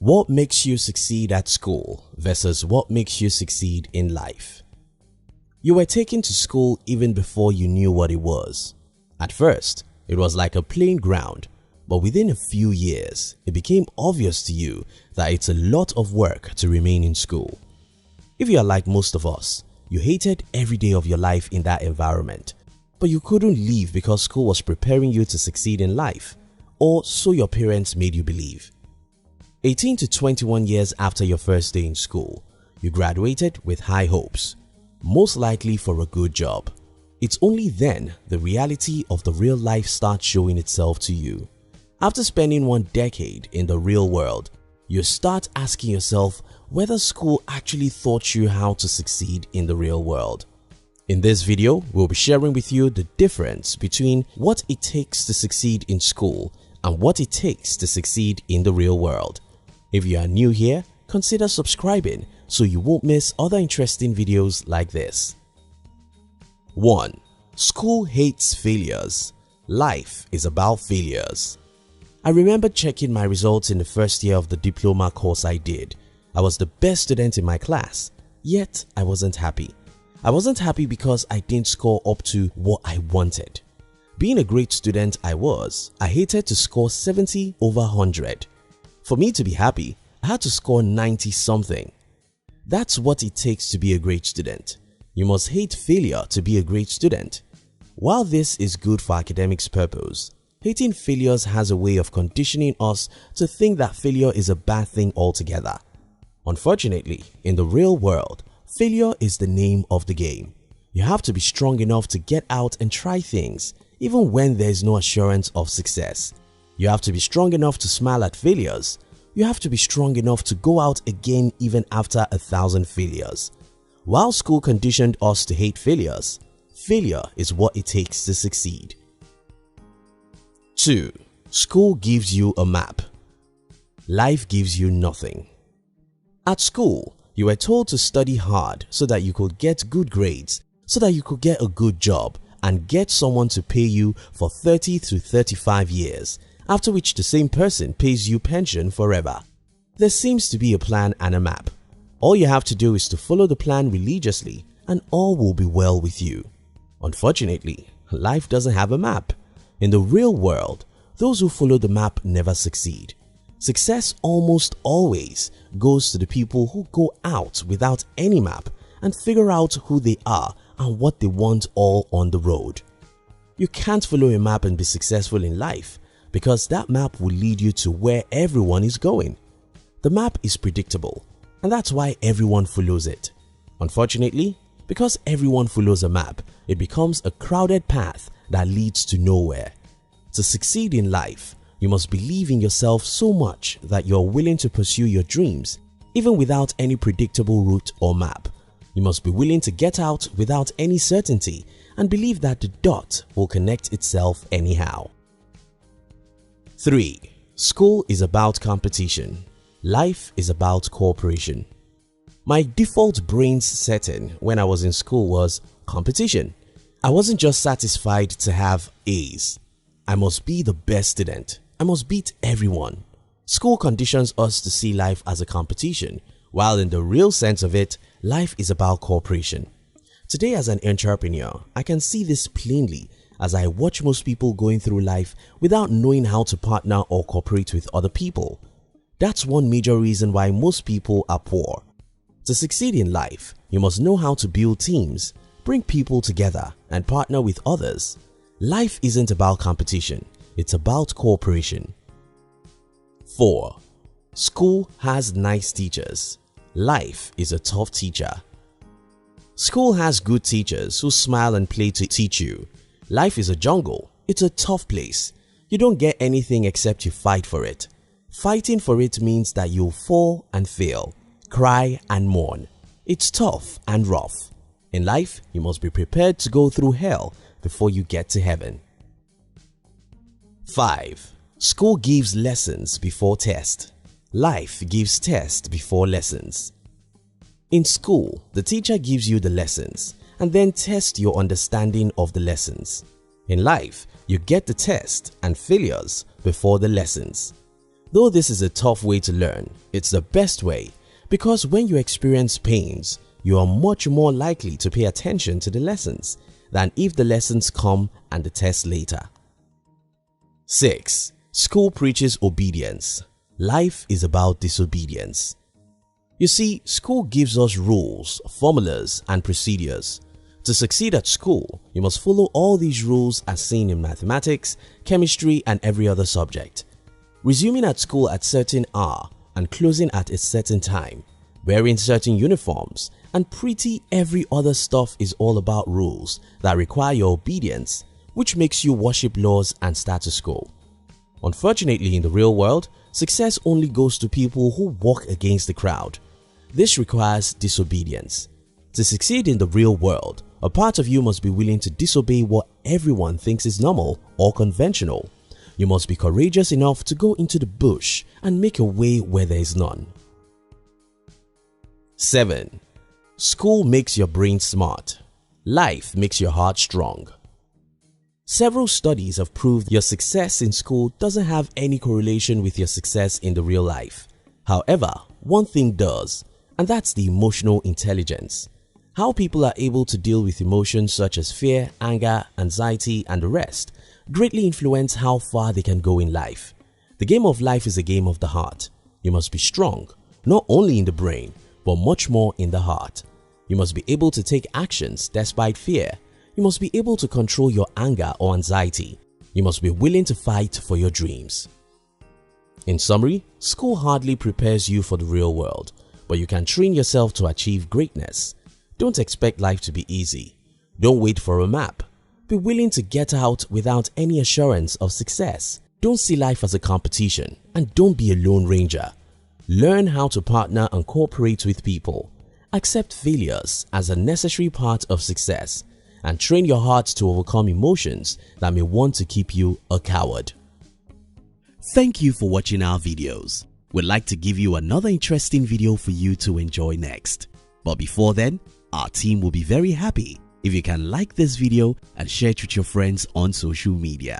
What makes you succeed at school versus what makes you succeed in life? You were taken to school even before you knew what it was. At first, it was like a playing ground, but within a few years, it became obvious to you that it's a lot of work to remain in school. If you are like most of us, you hated every day of your life in that environment, but you couldn't leave because school was preparing you to succeed in life, or so your parents made you believe. 18 to 21 years after your first day in school, you graduated with high hopes, most likely for a good job. It's only then the reality of the real life starts showing itself to you. After spending 1 decade in the real world, you start asking yourself whether school actually taught you how to succeed in the real world. In this video, we'll be sharing with you the difference between what it takes to succeed in school and what it takes to succeed in the real world. If you are new here, consider subscribing so you won't miss other interesting videos like this. 1. School hates failures. Life is about failures. I remember checking my results in the first year of the diploma course I did. I was the best student in my class, yet I wasn't happy. I wasn't happy because I didn't score up to what I wanted. Being a great student I hated to score 70 over 100. For me to be happy, I had to score 90 something. That's what it takes to be a great student. You must hate failure to be a great student. While this is good for academics' purpose, hating failures has a way of conditioning us to think that failure is a bad thing altogether. Unfortunately, in the real world, failure is the name of the game. You have to be strong enough to get out and try things, even when there is no assurance of success. You have to be strong enough to smile at failures. You have to be strong enough to go out again even after 1,000 failures. While school conditioned us to hate failures, failure is what it takes to succeed. 2. School gives you a map. Life gives you nothing. At school, you were told to study hard so that you could get good grades, so that you could get a good job and get someone to pay you for 30 to 35 years, after which the same person pays you pension forever. There seems to be a plan and a map. All you have to do is to follow the plan religiously and all will be well with you. Unfortunately, life doesn't have a map. In the real world, those who follow the map never succeed. Success almost always goes to the people who go out without any map and figure out who they are and what they want all on the road. You can't follow a map and be successful in life because that map will lead you to where everyone is going. The map is predictable and that's why everyone follows it. Unfortunately, because everyone follows a map, it becomes a crowded path that leads to nowhere. To succeed in life, you must believe in yourself so much that you're willing to pursue your dreams even without any predictable route or map. You must be willing to get out without any certainty and believe that the dot will connect itself anyhow. 3. School is about competition. Life is about cooperation. My default brain's setting when I was in school was competition. I wasn't just satisfied to have A's. I must be the best student. I must beat everyone. School conditions us to see life as a competition, while in the real sense of it, life is about cooperation. Today as an entrepreneur, I can see this plainly as I watch most people going through life without knowing how to partner or cooperate with other people. That's one major reason why most people are poor. To succeed in life, you must know how to build teams, bring people together, and partner with others. Life isn't about competition, it's about cooperation. 4. School has nice teachers. Life is a tough teacher. School has good teachers who smile and play to teach you. Life is a jungle. It's a tough place. You don't get anything except you fight for it. Fighting for it means that you'll fall and fail, cry and mourn. It's tough and rough. In life, you must be prepared to go through hell before you get to heaven. 5. School gives lessons before test. Life gives test before lessons. In school, the teacher gives you the lessons and then tests your understanding of the lessons. In life, you get the test and failures before the lessons. Though this is a tough way to learn, it's the best way because when you experience pains, you are much more likely to pay attention to the lessons than if the lessons come and the test later. 6. School preaches obedience. Life is about disobedience. You see, school gives us rules, formulas, and procedures. To succeed at school, you must follow all these rules as seen in mathematics, chemistry, and every other subject. Resuming at school at certain hour and closing at a certain time, wearing certain uniforms, and pretty every other stuff is all about rules that require your obedience, which makes you worship laws and status quo. Unfortunately, in the real world, success only goes to people who walk against the crowd. This requires disobedience. To succeed in the real world, a part of you must be willing to disobey what everyone thinks is normal or conventional. You must be courageous enough to go into the bush and make a way where there is none. 7. School makes your brain smart. Life makes your heart strong. Several studies have proved your success in school doesn't have any correlation with your success in the real life. However, one thing does, and that's the emotional intelligence. How people are able to deal with emotions such as fear, anger, anxiety, and the rest greatly influence how far they can go in life. The game of life is a game of the heart. You must be strong, not only in the brain, but much more in the heart. You must be able to take actions despite fear. You must be able to control your anger or anxiety. You must be willing to fight for your dreams. In summary, school hardly prepares you for the real world, but you can train yourself to achieve greatness. Don't expect life to be easy. Don't wait for a map. Be willing to get out without any assurance of success. Don't see life as a competition and don't be a lone ranger. Learn how to partner and cooperate with people. Accept failures as a necessary part of success and train your heart to overcome emotions that may want to keep you a coward. Thank you for watching our videos. We'd like to give you another interesting video for you to enjoy next. But before then, our team will be very happy if you can like this video and share it with your friends on social media.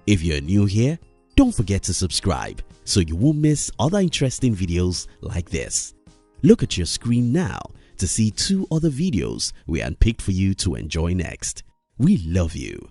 If you're new here, don't forget to subscribe so you won't miss other interesting videos like this. Look at your screen now to see 2 other videos we handpicked for you to enjoy next. We love you.